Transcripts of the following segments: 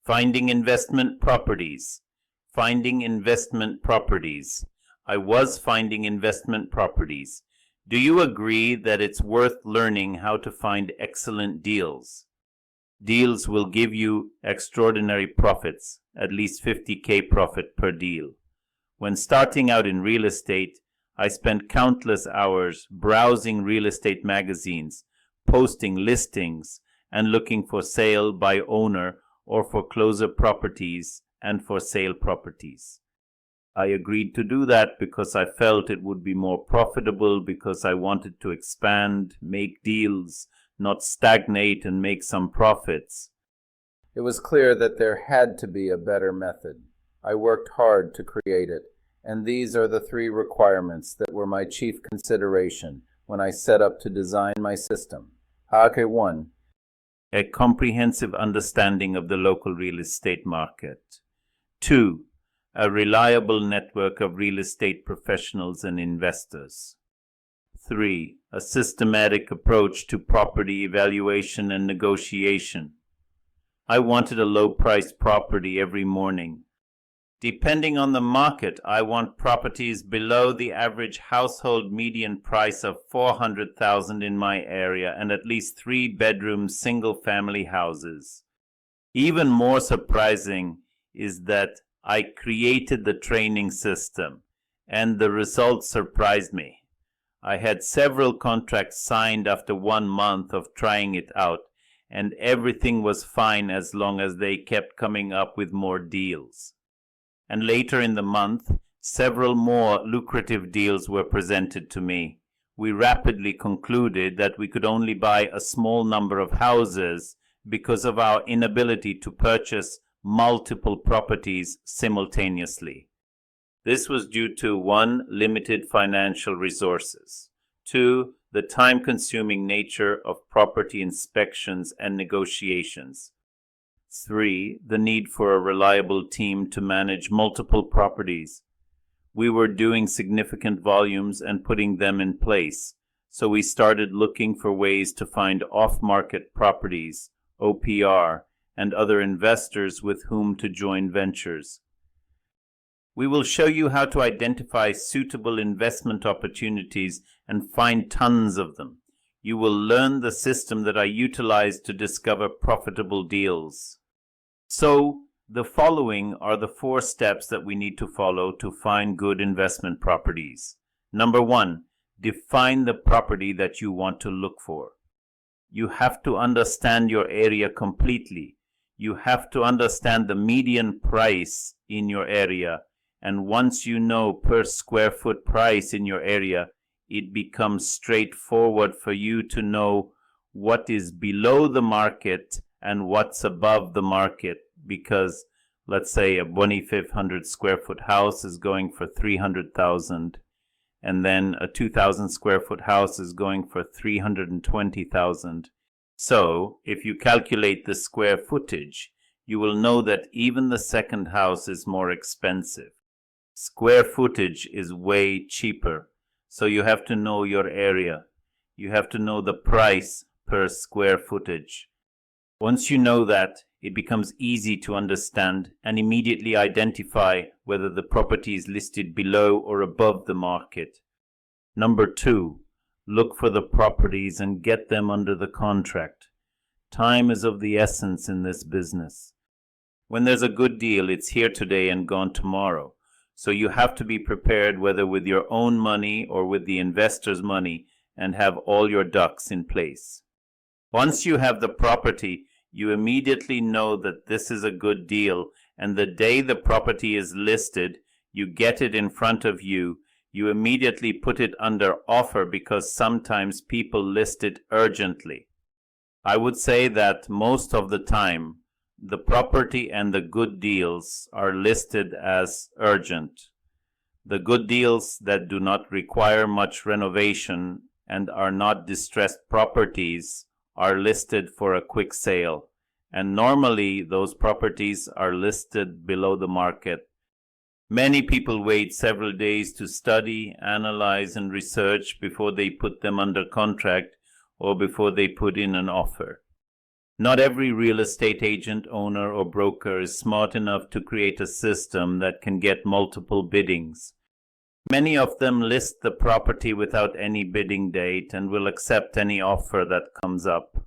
Finding investment properties. Finding investment properties. I was finding investment properties. Do you agree that it's worth learning how to find excellent deals? Deals will give you extraordinary profits, at least 50K profit per deal. When starting out in real estate, I spent countless hours browsing real estate magazines, posting listings, and looking for sale by owner or foreclosure properties and for sale properties. I agreed to do that because I felt it would be more profitable, because I wanted to expand, make deals, not stagnate and make some profits. It was clear that there had to be a better method. I worked hard to create it, and these are the 3 requirements that were my chief consideration when I set up to design my system. 1. A comprehensive understanding of the local real estate market. 2. A reliable network of real estate professionals and investors. 3. A systematic approach to property evaluation and negotiation. I wanted a low-priced property every morning. Depending on the market, I want properties below the average household median price of $400,000 in my area and at least 3-bedroom single-family houses. Even more surprising is that I created the training system, and the results surprised me. I had several contracts signed after 1 month of trying it out, and everything was fine as long as they kept coming up with more deals. And later in the month, several more lucrative deals were presented to me. We rapidly concluded that we could only buy a small number of houses because of our inability to purchase multiple properties simultaneously. This was due to 1. Limited financial resources, 2. The time-consuming nature of property inspections and negotiations, 3. The need for a reliable team to manage multiple properties. We were doing significant volumes and putting them in place, so we started looking for ways to find off-market properties, OPR, and other investors with whom to join ventures. We will show you how to identify suitable investment opportunities and find tons of them. You will learn the system that I utilized to discover profitable deals. So, the following are the 4 steps that we need to follow to find good investment properties. Number 1, define the property that you want to look for. You have to understand your area completely. You have to understand the median price in your area, and once you know per square foot price in your area, it becomes straightforward for you to know what is below the market and what's above the market, because let's say a 2,500 square foot house is going for $300,000, and then a 2,000 square foot house is going for $320,000. So if you calculate the square footage, you will know that even the second house is more expensive. Square footage is way cheaper, so you have to know your area. You have to know the price per square footage. Once you know that, it becomes easy to understand and immediately identify whether the property is listed below or above the market. Number 2, look for the properties and get them under the contract. Time is of the essence in this business. When there's a good deal, it's here today and gone tomorrow. So you have to be prepared, whether with your own money or with the investor's money, and have all your ducks in place. Once you have the property, you immediately know that this is a good deal, and the day the property is listed, you get it in front of you. You immediately put it under offer because sometimes people list it urgently. I would say that most of the time, the property and the good deals are listed as urgent. The good deals that do not require much renovation and are not distressed properties are listed for a quick sale, and normally those properties are listed below the market. Many people wait several days to study, analyze, and research before they put them under contract or before they put in an offer. Not every real estate agent, owner, or broker is smart enough to create a system that can get multiple biddings. Many of them list the property without any bidding date and will accept any offer that comes up.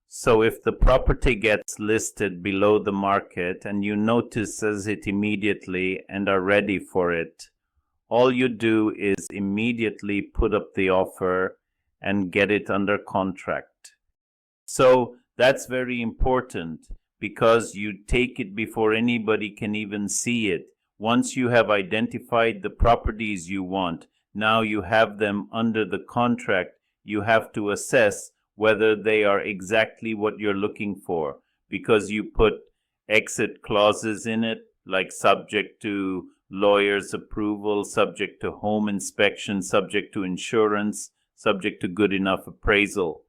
So if the property gets listed below the market and you notices it immediately and are ready for it, all you do is immediately put up the offer and get it under contract. So that's very important because you take it before anybody can even see it. Once you have identified the properties you want, now you have them under the contract, you have to assess whether they are exactly what you're looking for, because you put exit clauses in it, like subject to lawyer's approval, subject to home inspection, subject to insurance, subject to good enough appraisal.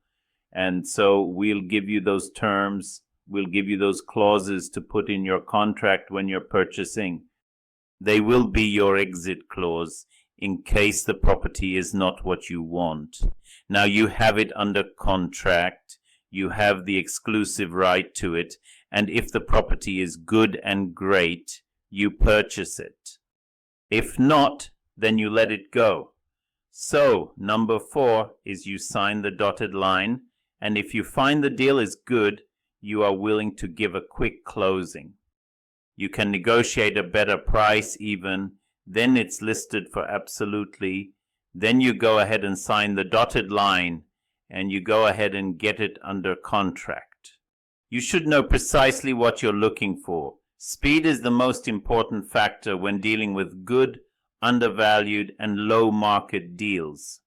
And so we'll give you those terms, we'll give you those clauses to put in your contract when you're purchasing. They will be your exit clause in case the property is not what you want. Now you have it under contract, you have the exclusive right to it, and if the property is good and great, you purchase it. If not, then you let it go. So, number 4 is you sign the dotted line, and if you find the deal is good, you are willing to give a quick closing. You can negotiate a better price even, then it's listed for absolutely. Then you go ahead and sign the dotted line, and you go ahead and get it under contract. You should know precisely what you're looking for. Speed is the most important factor when dealing with good, undervalued, and low market deals.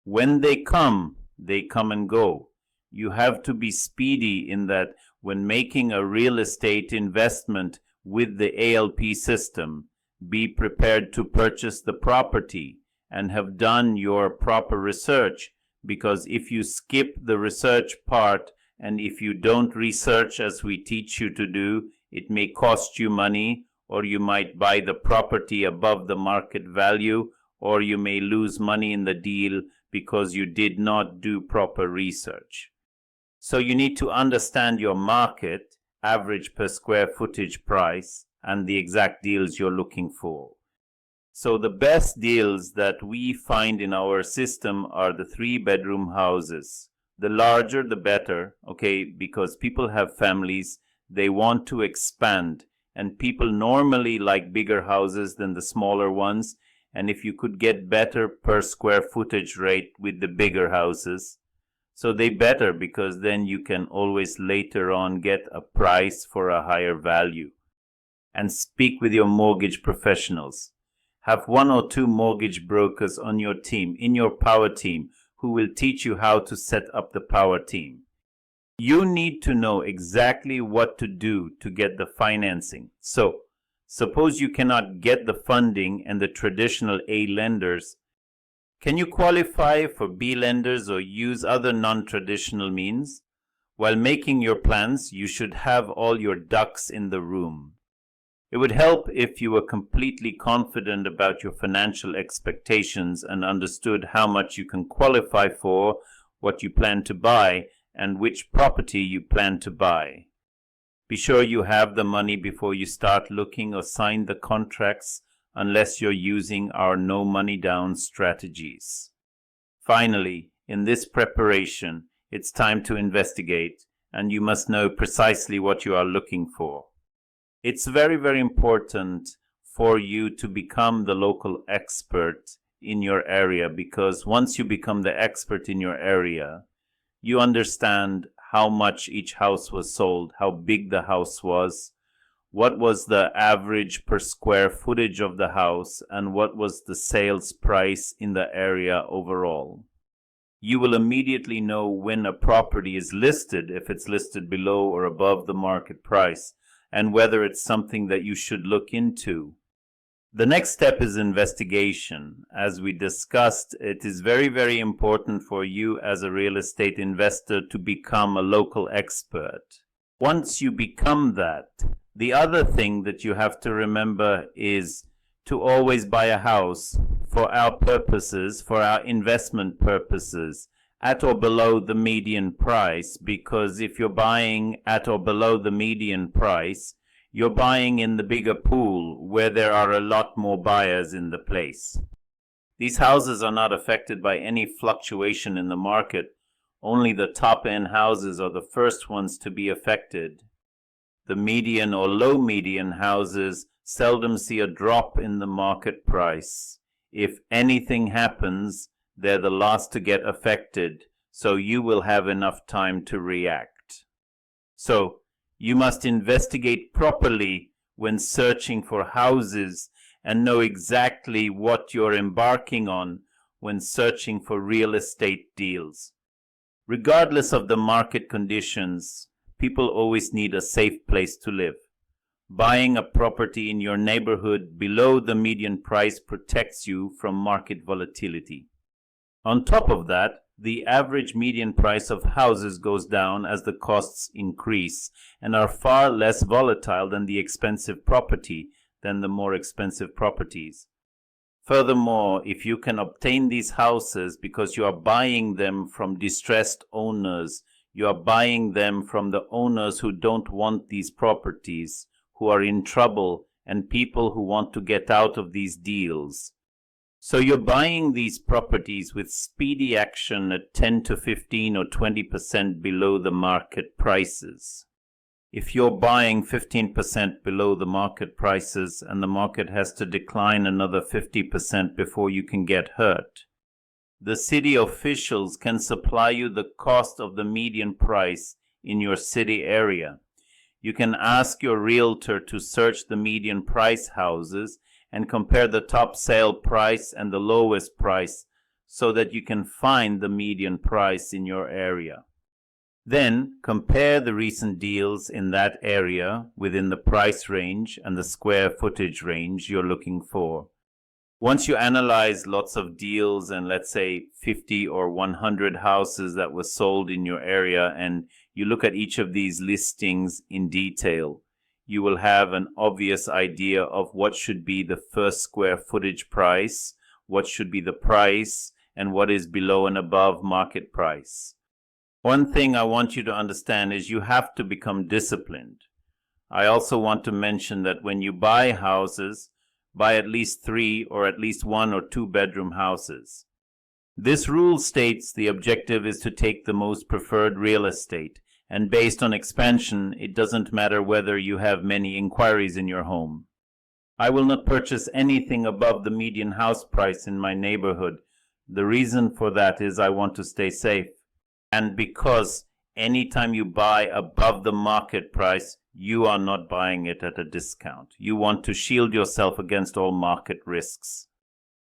When they come and go. You have to be speedy in that when making a real estate investment with the ALP system, be prepared to purchase the property and have done your proper research, because if you skip the research part and if you don't research as we teach you to do, it may cost you money, or you might buy the property above the market value, or you may lose money in the deal because you did not do proper research. So you need to understand your market, average per square footage price, and the exact deals you're looking for. So the best deals that we find in our system are the 3-bedroom houses. The larger the better, okay, because people have families, they want to expand, and people normally like bigger houses than the smaller ones, and if you could get better per square footage rate with the bigger houses, so they better, because then you can always later on get a price for a higher value. And speak with your mortgage professionals. Have 1 or 2 mortgage brokers on your team, in your power team, who will teach you how to set up the power team. You need to know exactly what to do to get the financing. So, suppose you cannot get the funding and the traditional A lenders. Can you qualify for B lenders or use other non-traditional means? While making your plans, you should have all your ducks in the room. It would help if you were completely confident about your financial expectations and understood how much you can qualify for, what you plan to buy, and which property you plan to buy. Be sure you have the money before you start looking or sign the contracts, unless you're using our no money down strategies. Finally, in this preparation, it's time to investigate, and you must know precisely what you are looking for. It's very, very important for you to become the local expert in your area, because once you become the expert in your area, you understand how much each house was sold, how big the house was, what was the average per square footage of the house, and what was the sales price in the area overall. You will immediately know when a property is listed, if it's listed below or above the market price, and whether it's something that you should look into. The next step is investigation. As we discussed, it is very, very important for you as a real estate investor to become a local expert. Once you become that, the other thing that you have to remember is to always buy a house for our purposes, for our investment purposes, at or below the median price, because if you're buying at or below the median price, you're buying in the bigger pool where there are a lot more buyers in the place. These houses are not affected by any fluctuation in the market. Only the top-end houses are the first ones to be affected. The median or low median houses seldom see a drop in the market price. If anything happens, they're the last to get affected, so you will have enough time to react. So, you must investigate properly when searching for houses and know exactly what you're embarking on when searching for real estate deals. Regardless of the market conditions, people always need a safe place to live. Buying a property in your neighborhood below the median price protects you from market volatility. On top of that, the average median price of houses goes down as the costs increase and are far less volatile than the more expensive properties. Furthermore, if you can obtain these houses because you are buying them from distressed owners, you are buying them from the owners who don't want these properties, who are in trouble, and people who want to get out of these deals. So you're buying these properties with speedy action at 10 to 15 or 20% below the market prices. If you're buying 15% below the market prices and the market has to decline another 50% before you can get hurt, the city officials can supply you the cost of the median price in your city area. You can ask your realtor to search the median price houses and compare the top sale price and the lowest price so that you can find the median price in your area. Then compare the recent deals in that area within the price range and the square footage range you're looking for. Once you analyze lots of deals and let's say 50 or 100 houses that were sold in your area, and you look at each of these listings in detail, you will have an obvious idea of what should be the first square footage price, what should be the price, and what is below and above market price. One thing I want you to understand is you have to become disciplined. I also want to mention that when you buy houses, buy at least 3 or at least 1 or 2 bedroom houses. This rule states the objective is to take the most preferred real estate, and based on expansion, it doesn't matter whether you have many inquiries in your home. I will not purchase anything above the median house price in my neighborhood. The reason for that is I want to stay safe. And because anytime you buy above the market price, you are not buying it at a discount. You want to shield yourself against all market risks.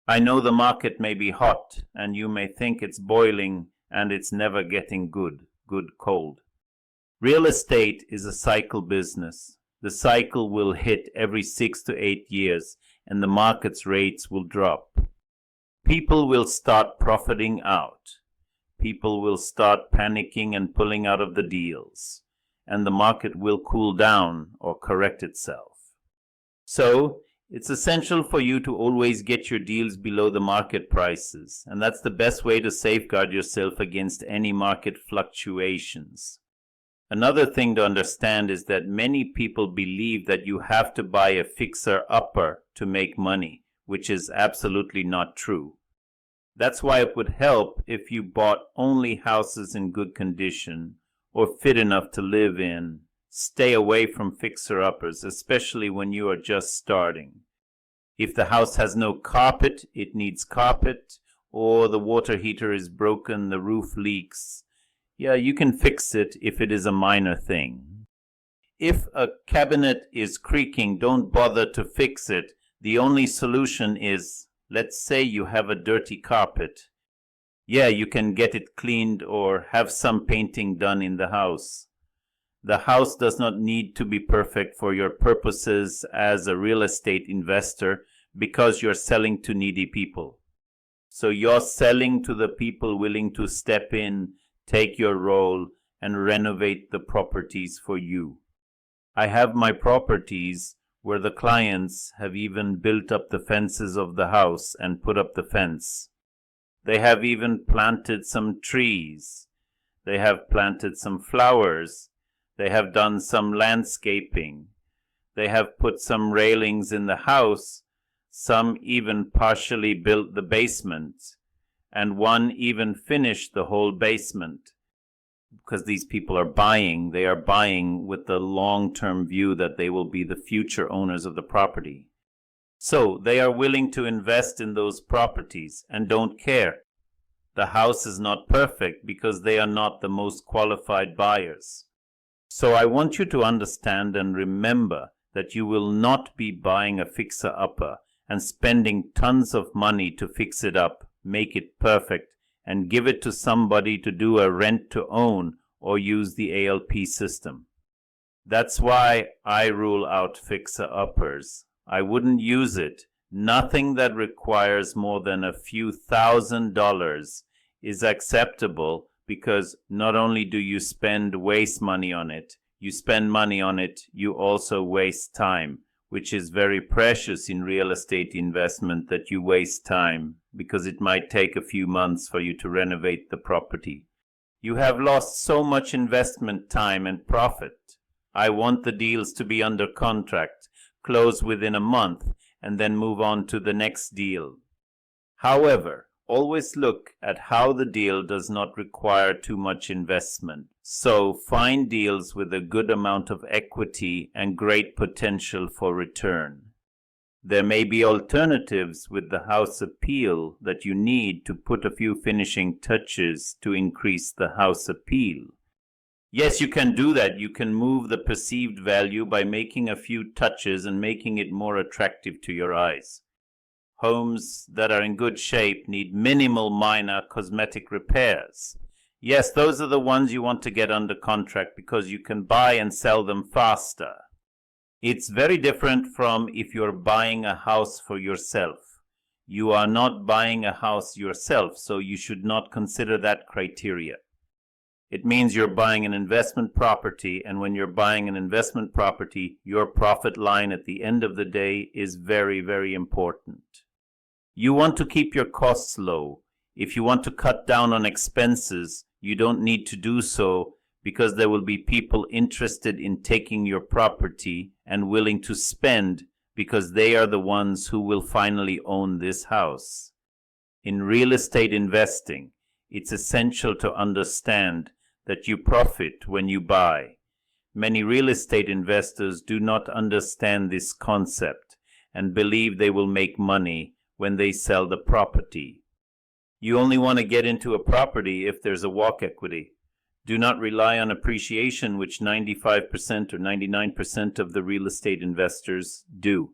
I know the market may be hot, and you may think it's boiling, and it's never getting good cold. Real estate is a cycle business. The cycle will hit every 6 to 8 years, and the market's rates will drop. People will start profiting out. People will start panicking and pulling out of the deals, and the market will cool down or correct itself. So, it's essential for you to always get your deals below the market prices, and that's the best way to safeguard yourself against any market fluctuations. Another thing to understand is that many people believe that you have to buy a fixer-upper to make money, which is absolutely not true. That's why it would help if you bought only houses in good condition or fit enough to live in. Stay away from fixer-uppers, especially when you are just starting. If the house has no carpet, it needs carpet, or the water heater is broken, the roof leaks. Yeah, you can fix it if it is a minor thing. If a cabinet is creaking, don't bother to fix it. The only solution is, let's say you have a dirty carpet. Yeah, you can get it cleaned or have some painting done in the house. The house does not need to be perfect for your purposes as a real estate investor because you're selling to needy people. So you're selling to the people willing to step in, take your role, and renovate the properties for you. I have my properties where the clients have even built up the fences of the house and put up the fence. They have even planted some trees. They have planted some flowers. They have done some landscaping. They have put some railings in the house. Some even partially built the basement, and one even finished the whole basement. Because these people are buying, they are buying with the long-term view that they will be the future owners of the property. So they are willing to invest in those properties and don't care. The house is not perfect because they are not the most qualified buyers. So I want you to understand and remember that you will not be buying a fixer-upper and spending tons of money to fix it up, make it perfect, and give it to somebody to do a rent-to-own or use the ALP system. That's why I rule out fixer-uppers. I wouldn't use it. Nothing that requires more than a few $1,000s is acceptable, because not only do you waste money on it, you spend money on it, you also waste time, which is very precious in real estate investment, that you waste time, because it might take a few months for you to renovate the property. You have lost so much investment time and profit. I want the deals to be under contract, close within a month, and then move on to the next deal. However, always look at how the deal does not require too much investment. So find deals with a good amount of equity and great potential for return. There may be alternatives with the house appeal that you need to put a few finishing touches to increase the house appeal. Yes, you can do that. You can move the perceived value by making a few touches and making it more attractive to your eyes. Homes that are in good shape need minimal minor cosmetic repairs. Yes, those are the ones you want to get under contract because you can buy and sell them faster. It's very different from if you're buying a house for yourself. You are not buying a house yourself, so you should not consider that criteria. It means you're buying an investment property, and when you're buying an investment property, your profit line at the end of the day is very, very important. You want to keep your costs low. If you want to cut down on expenses, you don't need to do so, because there will be people interested in taking your property and willing to spend, because they are the ones who will finally own this house. In real estate investing, it's essential to understand that you profit when you buy. Many real estate investors do not understand this concept and believe they will make money when they sell the property. You only want to get into a property if there's a walk equity. Do not rely on appreciation, which 95% or 99% of the real estate investors do.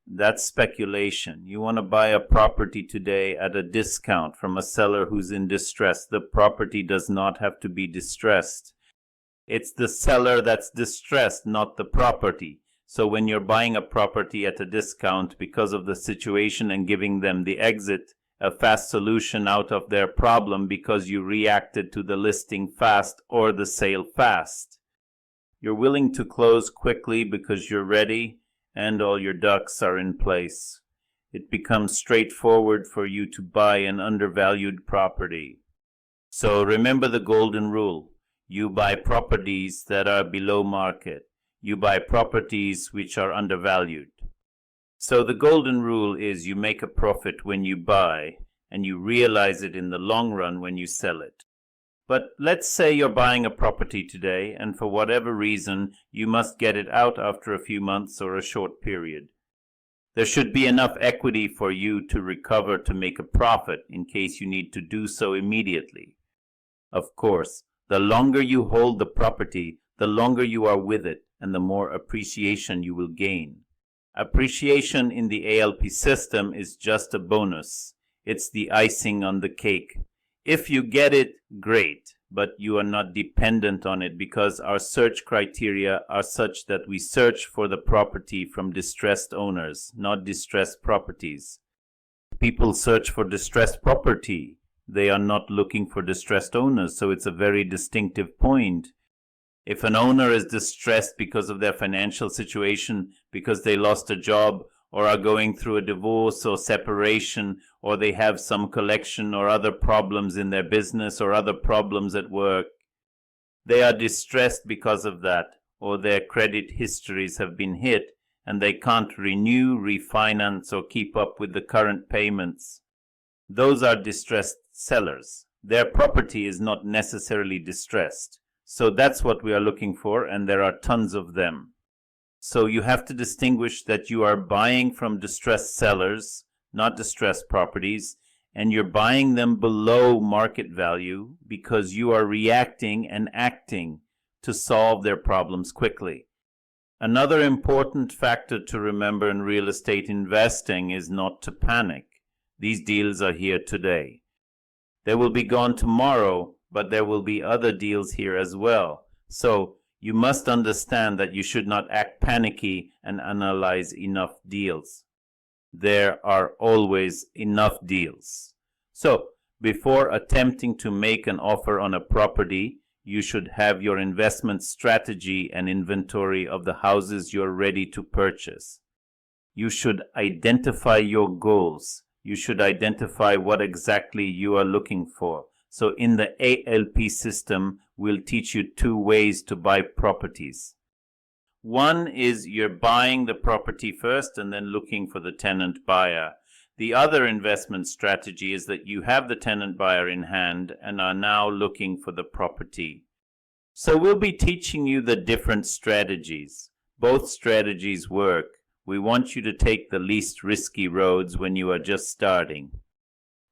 That's speculation. You want to buy a property today at a discount from a seller who's in distress. The property does not have to be distressed. It's the seller that's distressed, not the property. So when you're buying a property at a discount because of the situation and giving them the exit, a fast solution out of their problem because you reacted to the listing fast or the sale fast. You're willing to close quickly because you're ready and all your ducks are in place. It becomes straightforward for you to buy an undervalued property. So remember the golden rule. You buy properties that are below market. You buy properties which are undervalued. So the golden rule is you make a profit when you buy, and you realize it in the long run when you sell it. But let's say you're buying a property today, and for whatever reason, you must get it out after a few months or a short period. There should be enough equity for you to recover to make a profit in case you need to do so immediately. Of course, the longer you hold the property, the longer you are with it, and the more appreciation you will gain. Appreciation in the ALP system is just a bonus. It's the icing on the cake. If you get it, great, but you are not dependent on it because our search criteria are such that we search for the property from distressed owners, not distressed properties. People search for distressed property. They are not looking for distressed owners, so it's a very distinctive point. If an owner is distressed because of their financial situation, because they lost a job, or are going through a divorce or separation, or they have some collection or other problems in their business or other problems at work. They are distressed because of that, or their credit histories have been hit and they can't renew, refinance, or keep up with the current payments. Those are distressed sellers. Their property is not necessarily distressed. So that's what we are looking for, and there are tons of them. So you have to distinguish that you are buying from distressed sellers, not distressed properties, and you're buying them below market value because you are reacting and acting to solve their problems quickly. Another important factor to remember in real estate investing is not to panic. These deals are here today. They will be gone tomorrow, but there will be other deals here as well. So you must understand that you should not act panicky and analyze enough deals. There are always enough deals. So before attempting to make an offer on a property, you should have your investment strategy and inventory of the houses you're ready to purchase. You should identify your goals. You should identify what exactly you are looking for. So in the ALP system, we'll teach you 2 ways to buy properties. One is you're buying the property first and then looking for the tenant buyer. The other investment strategy is that you have the tenant buyer in hand and are now looking for the property. So we'll be teaching you the different strategies. Both strategies work. We want you to take the least risky roads when you are just starting.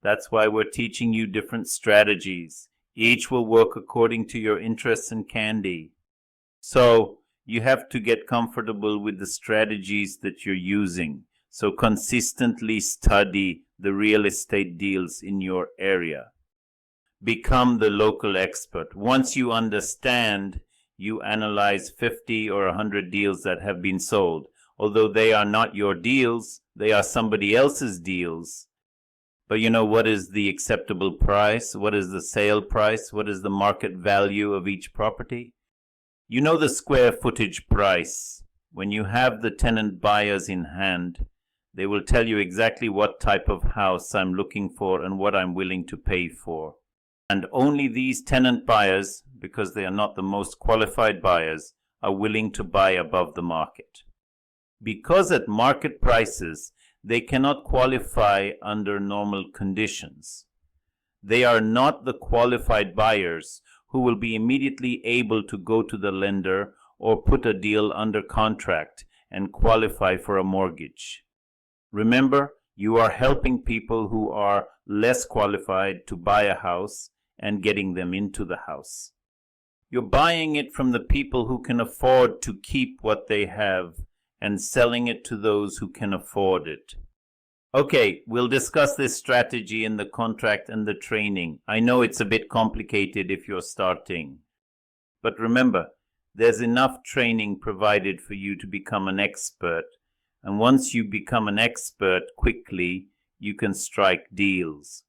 That's why we're teaching you different strategies. Each will work according to your interests and candy. So you have to get comfortable with the strategies that you're using. So consistently study the real estate deals in your area. Become the local expert. Once you understand, you analyze 50 or 100 deals that have been sold. Although they are not your deals, they are somebody else's deals. But you know what is the acceptable price? What is the sale price? What is the market value of each property? You know the square footage price. When you have the tenant buyers in hand, they will tell you exactly what type of house I'm looking for and what I'm willing to pay for. And only these tenant buyers, because they are not the most qualified buyers, are willing to buy above the market. Because at market prices, they cannot qualify under normal conditions. They are not the qualified buyers who will be immediately able to go to the lender or put a deal under contract and qualify for a mortgage. Remember, you are helping people who are less qualified to buy a house and getting them into the house. You're buying it from the people who can afford to keep what they have and selling it to those who can afford it. Okay, we'll discuss this strategy in the contract and the training. I know it's a bit complicated if you're starting. But remember, there's enough training provided for you to become an expert. And once you become an expert quickly, you can strike deals.